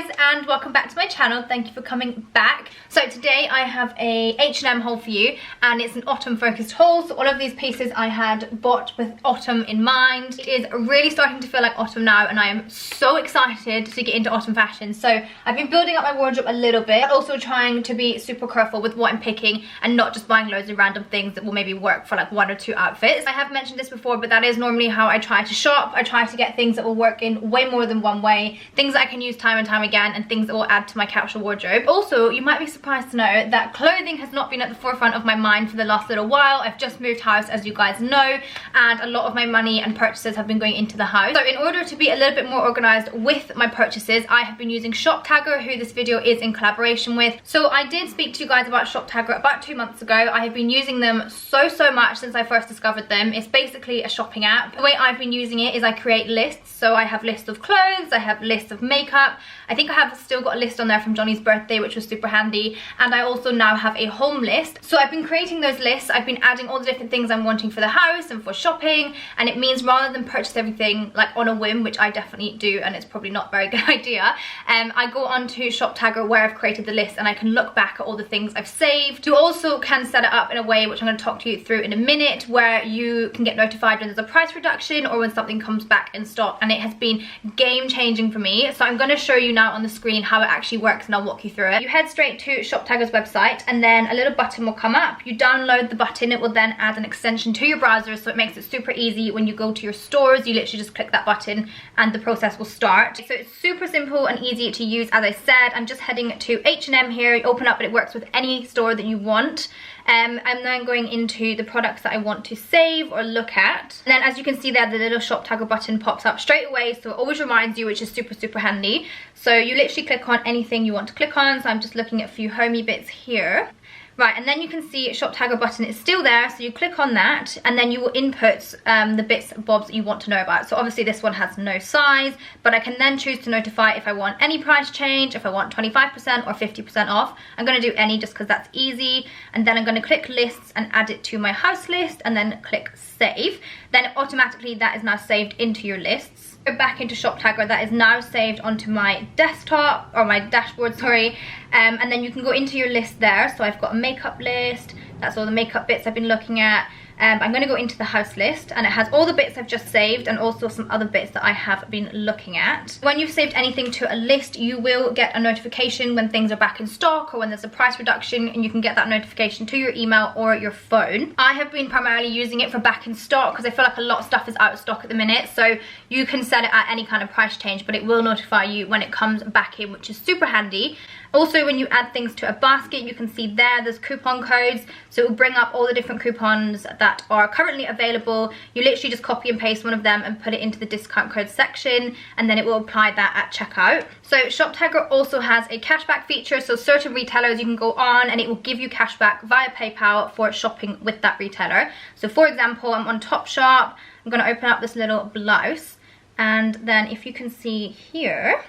guys, and welcome back to my channel. Thank you for coming back. So today I have a H&M haul for you, and it's an autumn focused haul. So all of these pieces I had bought with autumn in mind. It is really starting to feel like autumn now, and I am so excited to get into autumn fashion. So I've been building up my wardrobe a little bit, but also trying to be super careful with what I'm picking and not just buying loads of random things that will maybe work for like 1 or 2 outfits. I have mentioned this before, but that is normally how I try to shop. I try to get things that will work in way more than one way, things that I can use time and time again, and things that will add to my capsule wardrobe. Also, you might be surprised to know that clothing has not been at the forefront of my mind for the last little while. I've just moved house, as you guys know, and a lot of my money and purchases have been going into the house. So in order to be a little bit more organized with my purchases, I have been using ShopTagger, who this video is in collaboration with. So I did speak to you guys about ShopTagger about 2 months ago. I have been using them so much since I first discovered them. It's basically a shopping app. The way I've been using it is I create lists. So I have lists of clothes, I have lists of makeup. I think I have still got a list on there from Johnny's birthday, which was super handy, and I also now have a home list. So I've been creating those lists. I've been adding all the different things I'm wanting for the house and for shopping, and it means rather than purchase everything like on a whim, which I definitely do, and it's probably not a very good idea, I go onto ShopTagger where I've created the list, and I can look back at all the things I've saved. You also can set it up in a way which I'm going to talk to you through in a minute, where you can get notified when there's a price reduction or when something comes back in stock, and it has been game changing for me. So I'm going to show you now on the screen how it actually works, and I'll walk you through it. You head straight to ShopTagger's website, and then a little button will come up. You download the button. It will then add an extension to your browser, so it makes it super easy. When you go to your stores, you literally just click that button and the process will start. So it's super simple and easy to use. As I said, I'm just heading to H&M here. You open up, but it works with any store that you want. I'm then going into the products that I want to save or look at. And then as you can see there, the little ShopTagger button pops up straight away, so it always reminds you, which is super handy. So you literally click on anything you want to click on. So I'm just looking at a few homey bits here. Right, and then you can see ShopTagger button is still there, so you click on that, and then you will input the bits and bobs that you want to know about. So obviously this one has no size, but I can then choose to notify if I want any price change, if I want 25% or 50% off. I'm going to do any just because that's easy, and then I'm going to click lists and add it to my house list, and then click save. Then automatically that is now saved into your lists. Go back into ShopTagger, that is now saved onto my desktop, or my dashboard, sorry, and then you can go into your list there. So I've got a makeup list, that's all the makeup bits I've been looking at. I'm going to go into the house list, and it has all the bits I've just saved and also some other bits that I have been looking at. When you've saved anything to a list, you will get a notification when things are back in stock or when there's a price reduction, and you can get that notification to your email or your phone. I have been primarily using it for back in stock because I feel like a lot of stuff is out of stock at the minute, so you can set it at any kind of price change, but it will notify you when it comes back in, which is super handy. Also, when you add things to a basket, you can see there's coupon codes, so it will bring up all the different coupons that are currently available. You literally just copy and paste one of them and put it into the discount code section, and then it will apply that at checkout. So ShopTagger also has a cashback feature, so certain retailers you can go on and it will give you cashback via PayPal for shopping with that retailer. So for example, I'm on Topshop, I'm going to open up this little blouse, and then if you can see here,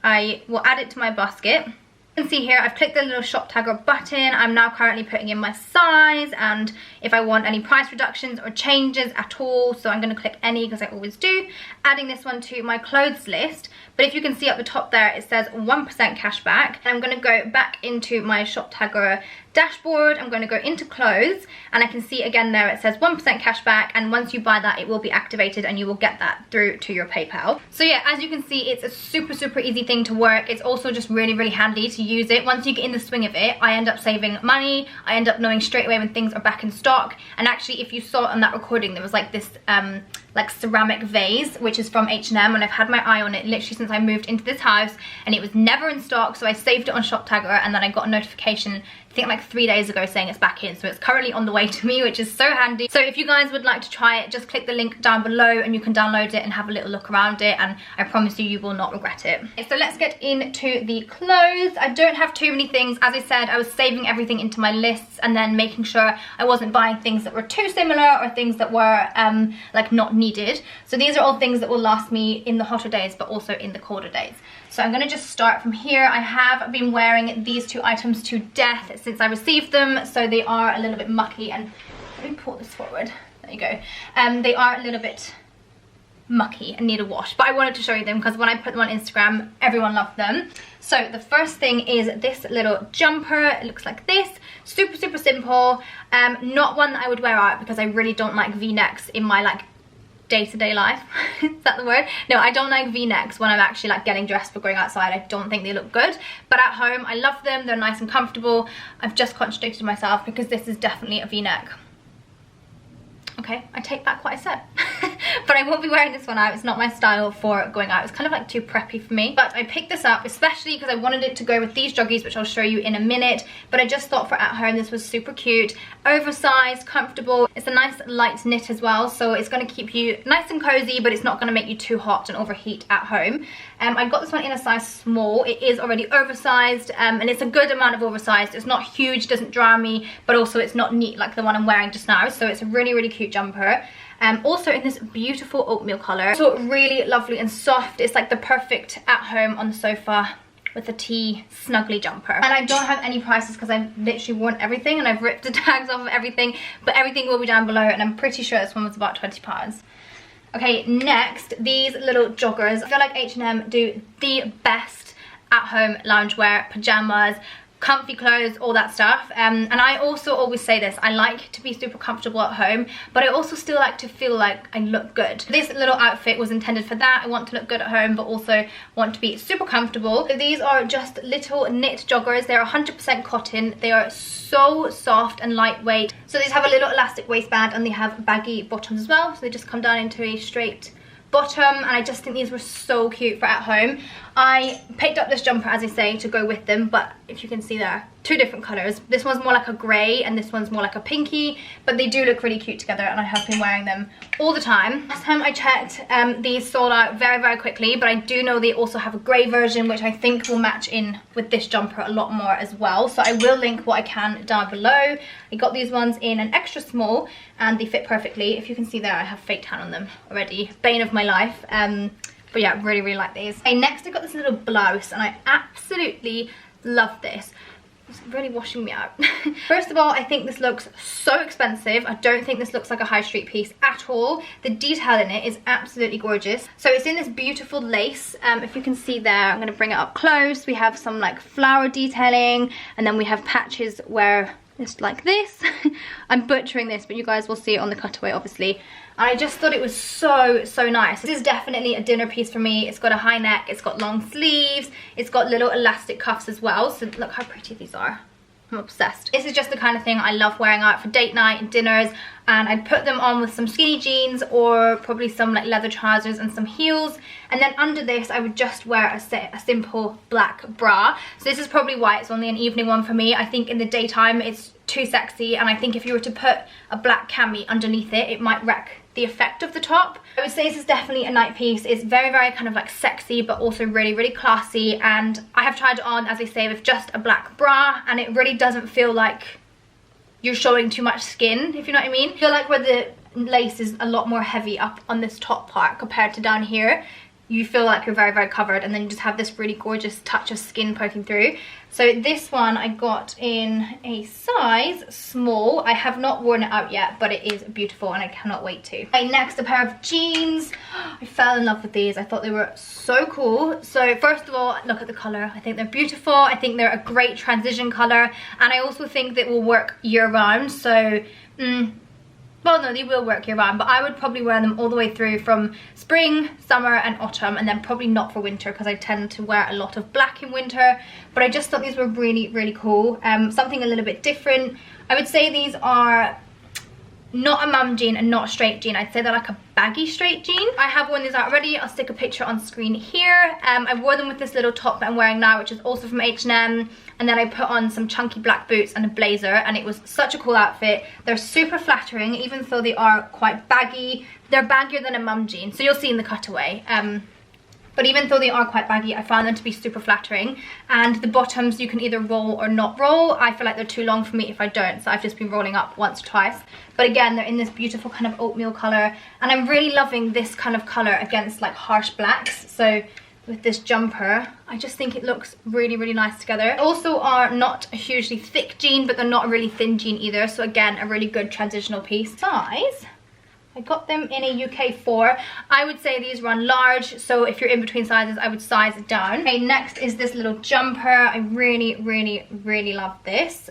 I will add it to my basket. You can see here I've clicked the little ShopTagger button. I'm now currently putting in my size and if I want any price reductions or changes at all. So I'm going to click any because I always do. Adding this one to my clothes list. But if you can see up the top there, it says 1% cashback. And I'm going to go back into my ShopTagger dashboard. I'm going to go into clothes, and I can see again there it says 1% cashback, and once you buy that it will be activated and you will get that through to your PayPal. So yeah, as you can see, it's a super easy thing to work. It's also just really handy to use it. Once you get in the swing of it, I end up saving money. I end up knowing straight away when things are back in stock. And actually, if you saw on that recording, there was like this like ceramic vase, which is from H&M, and I've had my eye on it literally since I moved into this house, and it was never in stock, so I saved it on ShopTagger, and then I got a notification I think like 3 days ago saying it's back in, so it's currently on the way to me, which is so handy. So if you guys would like to try it, just click the link down below and you can download it and have a little look around it, and I promise you, you will not regret it. Okay, so let's get into the clothes. I don't have too many things. As I said, I was saving everything into my lists and then making sure I wasn't buying things that were too similar or things that were like not needed. So these are all things that will last me in the hotter days but also in the colder days. So I'm going to just start from here. I have been wearing these 2 items to death since I received them, so they are a little bit mucky, and let me pull this forward. There you go. They are a little bit mucky and need a wash, but I wanted to show you them because when I put them on Instagram, everyone loved them. So the first thing is this little jumper. It looks like this, super simple. Not one that I would wear out because I really don't like v-necks in my like day-to-day life. Is that the word? No, I don't like v-necks when I'm actually like getting dressed for going outside. I don't think they look good, but at home I love them. They're nice and comfortable. I've just contradicted myself because this is definitely a v-neck. Okay, I take back what I said. But I won't be wearing this one out. It's not my style for going out. It's kind of like too preppy for me. But I picked this up especially because I wanted it to go with these joggies, which I'll show you in a minute. But I just thought for at home this was super cute, oversized, comfortable. It's a nice light knit as well, so it's going to keep you nice and cozy, but it's not going to make you too hot and overheat at home. I got this one in a size small. It is already oversized, and it's a good amount of oversized. It's not huge, doesn't drown me, but also it's not neat like the one I'm wearing just now. So it's a really cute jumper. Also in this beautiful oatmeal color, so really lovely and soft. It's like the perfect at home on the sofa with a tea snuggly jumper. And I don't have any prices because I've literally worn everything and I've ripped the tags off of everything, but everything will be down below, and I'm pretty sure this one was about £20. Okay, next, these little joggers. I feel like H&M do the best at home loungewear, pajamas, comfy clothes, all that stuff. And I also always say this, I like to be super comfortable at home, but I also still like to feel like I look good. This little outfit was intended for that. I want to look good at home, but also want to be super comfortable. So these are just little knit joggers. They're 100% cotton. They are so soft and lightweight. So these have a little elastic waistband and they have baggy bottoms as well. So they just come down into a straight bottom, and I just think these were so cute for at home. I picked up this jumper, as I say, to go with them, but if you can see there, two different colours. This one's more like a grey and this one's more like a pinky, but they do look really cute together, and I have been wearing them all the time. Last time I checked, these sold out very quickly, but I do know they also have a grey version, which I think will match in with this jumper a lot more as well. So I will link what I can down below. I got these ones in an extra small and they fit perfectly. If you can see there, I have fake tan on them already. Bane of my life. But yeah, really like these. Okay, next I got this little blouse, and I absolutely love this. It's really washing me out. First of all, I think this looks so expensive. I don't think this looks like a high street piece at all. The detail in it is absolutely gorgeous. So it's in this beautiful lace. If you can see there, I'm going to bring it up close. We have some like flower detailing, and then we have patches where it's like this. I'm butchering this, but you guys will see it on the cutaway, obviously. And I just thought it was so nice. This is definitely a dinner piece for me. It's got a high neck, it's got long sleeves, it's got little elastic cuffs as well. So look how pretty these are. I'm obsessed. This is just the kind of thing I love wearing out for date night and dinners, and I'd put them on with some skinny jeans or probably some like leather trousers and some heels, and then under this I would just wear a simple black bra. So this is probably why it's only an evening one for me. I think in the daytime it's too sexy, and I think if you were to put a black cami underneath it, it might wreck the effect of the top. I would say this is definitely a night piece. It's very kind of like sexy, but also really classy, and I have tried it on, as I say, with just a black bra, and it really doesn't feel like you're showing too much skin, if you know what I mean. I feel like where the lace is a lot more heavy up on this top part compared to down here, you feel like you're very covered, and then you just have this really gorgeous touch of skin poking through. So this one I got in a size small. I have not worn it out yet, but it is beautiful and I cannot wait to. Okay, next, a pair of jeans. I fell in love with these. I thought they were so cool. So first of all, look at the colour. I think they're beautiful. I think they're a great transition colour, and I also think that will work year round. So well, no, they will work year round, but I would probably wear them all the way through from spring, summer and autumn, and then probably not for winter because I tend to wear a lot of black in winter. But I just thought these were really cool. Something a little bit different. I would say these are not a mum jean and not a straight jean. I'd say they're like a baggy straight jean. I have worn these out already. I'll stick a picture on screen here. I wore them with this little top that I'm wearing now, which is also from H&M. And then I put on some chunky black boots and a blazer, and it was such a cool outfit. They're super flattering, even though they are quite baggy. They're baggier than a mum jean, so you'll see in the cutaway. But even though they are quite baggy, I found them to be super flattering. And the bottoms you can either roll or not roll. I feel like they're too long for me if I don't, so I've just been rolling up once or twice. But again, they're in this beautiful kind of oatmeal colour, and I'm really loving this kind of colour against like harsh blacks. So with this jumper, I just think it looks really nice together. They also are not a hugely thick jean, but they're not a really thin jean either. So again, a really good transitional piece. Size, I got them in a UK 4. I would say these run large, so if you're in between sizes, I would size it down. Okay, next is this little jumper. I really, really, really love this.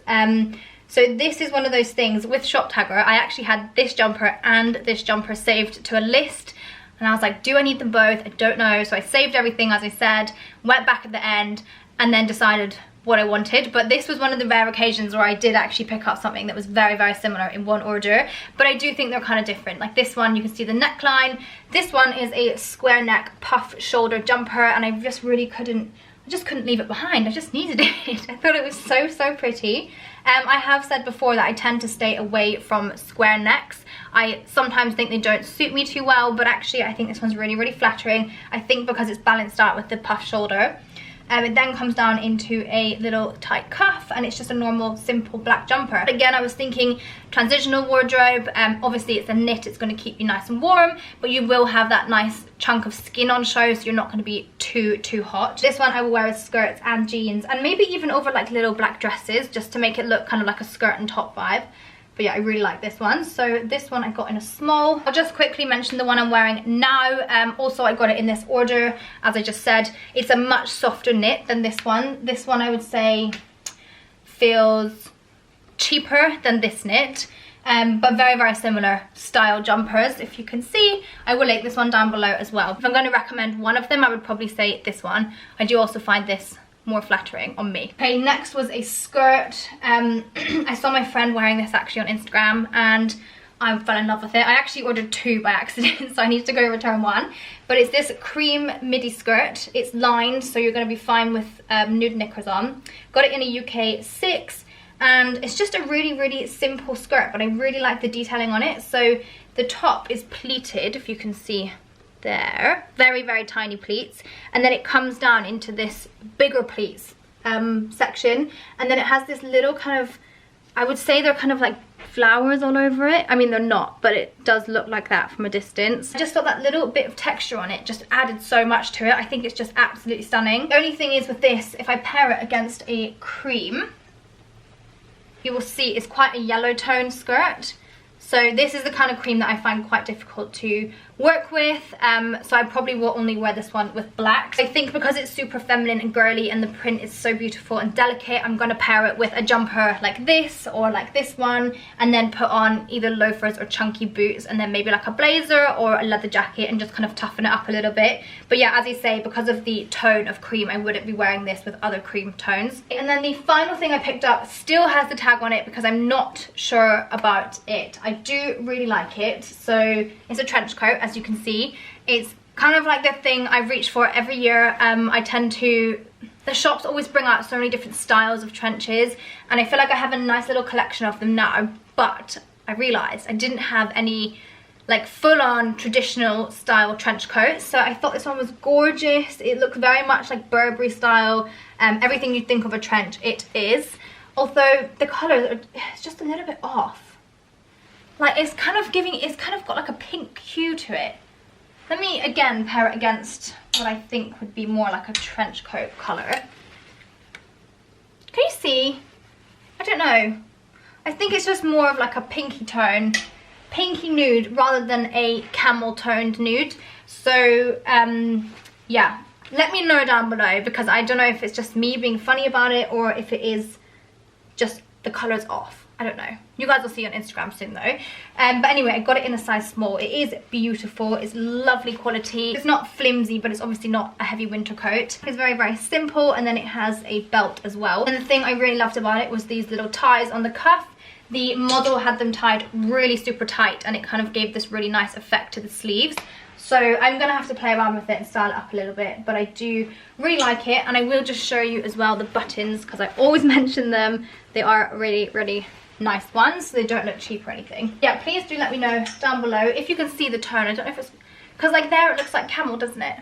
So this is one of those things with Shop Tagger. I actually had this jumper and this jumper saved to a list. And I was like, do I need them both? I don't know. So I saved everything, as I said, went back at the end, and then decided what I wanted. But this was one of the rare occasions where I did actually pick up something that was very, very similar in one order. But I do think they're kind of different. Like this one, you can see the neckline. This one is a square neck puff shoulder jumper, and I just really couldn't leave it behind. I just needed it. I thought it was so, so pretty. I have said before that I tend to stay away from square necks. I sometimes think they don't suit me too well, but actually I think this one's really, really flattering. I think because it's balanced out with the puff shoulder. It then comes down into a little tight cuff, and it's just a normal simple black jumper. Again, I was thinking transitional wardrobe. Obviously it's a knit, it's going to keep you nice and warm, but you will have that nice chunk of skin on show, so you're not going to be too hot. This one I will wear with skirts and jeans, and maybe even over like little black dresses, just to make it look kind of like a skirt and top vibe. But yeah, I really like this one. So this one I got in a small. I'll just quickly mention the one I'm wearing now. Also, I got it in this order. As I just said, it's a much softer knit than this one. This one I would say feels cheaper than this knit. But very, very similar style jumpers. If you can see, I will link this one down below as well. If I'm going to recommend one of them, I would probably say this one. I do also find this more flattering on me. Okay, next was a skirt. I saw my friend wearing this actually on Instagram, and I fell in love with it. I actually ordered 2 by accident, so I need to go return one. But it's this cream midi skirt. It's lined, so you're going to be fine with nude knickers on. Got it in a UK 6, and it's just a really, really simple skirt, but I really like the detailing on it. So the top is pleated, if you can see there, very, very tiny pleats, and then it comes down into this bigger pleats section, and then it has this little kind of, I would say they're kind of like flowers all over it. I mean, they're not, but it does look like that from a distance. I just thought that little bit of texture on it just added so much to it. I think it's just absolutely stunning. The only thing is with this, if I pair it against a cream, you will see it's quite a yellow tone skirt. So this is the kind of cream that I find quite difficult to work with, so I probably will only wear this one with black. I think because it's super feminine and girly and the print is so beautiful and delicate, I'm going to pair it with a jumper like this or like this one, and then put on either loafers or chunky boots, and then maybe like a blazer or a leather jacket, and just kind of toughen it up a little bit. But yeah, as you say, because of the tone of cream, I wouldn't be wearing this with other cream tones. And then the final thing I picked up still has the tag on it because I'm not sure about it. I do really like it. So it's a trench coat, as you can see. It's kind of like the thing I reach for every year. I tend to, the shops always bring out so many different styles of trenches, and I feel like I have a nice little collection of them now, but I realized I didn't have any like full-on traditional style trench coats, so I thought this one was gorgeous. It looked very much like Burberry style, everything you'd think of a trench it is, although the colours are, it's just a little bit off. Like it's kind of got like a pink hue to it. Let me again pair it against what I think would be more like a trench coat colour. Can you see? I don't know. I think it's just more of like a pinky tone, pinky nude rather than a camel toned nude. So yeah, let me know down below, because I don't know if it's just me being funny about it or if it is just the colour's off. I don't know. You guys will see on Instagram soon though. But anyway, I got it in a size small. It is beautiful. It's lovely quality. It's not flimsy, but it's obviously not a heavy winter coat. It's very, very simple, and then it has a belt as well. And the thing I really loved about it was these little ties on the cuff. The model had them tied really super tight, and it kind of gave this really nice effect to the sleeves. So I'm going to have to play around with it and style it up a little bit, but I do really like it. And I will just show you as well the buttons, because I always mention them. They are really, really nice ones, so they don't look cheap or anything. Yeah, please do let me know down below if you can see the tone. I don't know if it's, because like there it looks like camel, doesn't it?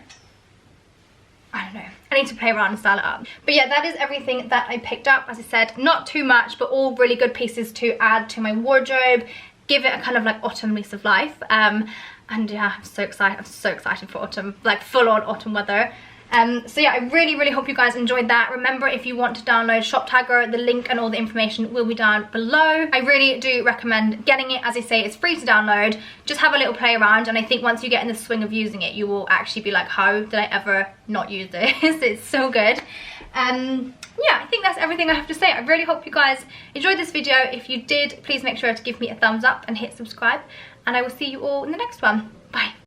I don't know. I need to play around and style it up. But yeah, that is everything that I picked up. As I said, not too much, but all really good pieces to add to my wardrobe, give it a kind of like autumn lease of life. And yeah, I'm so excited for autumn, like full on autumn weather. So yeah, I really hope you guys enjoyed that. Remember, if you want to download Shop Tagger, the link and all the information will be down below. I really do recommend getting it. As I say, it's free to download. Just have a little play around, and I think once you get in the swing of using it, you will actually be like, how did I ever not use this? It's so good. Yeah, I think that's everything I have to say. I really hope you guys enjoyed this video. If you did, please make sure to give me a thumbs up and hit subscribe, and I will see you all in the next one. Bye.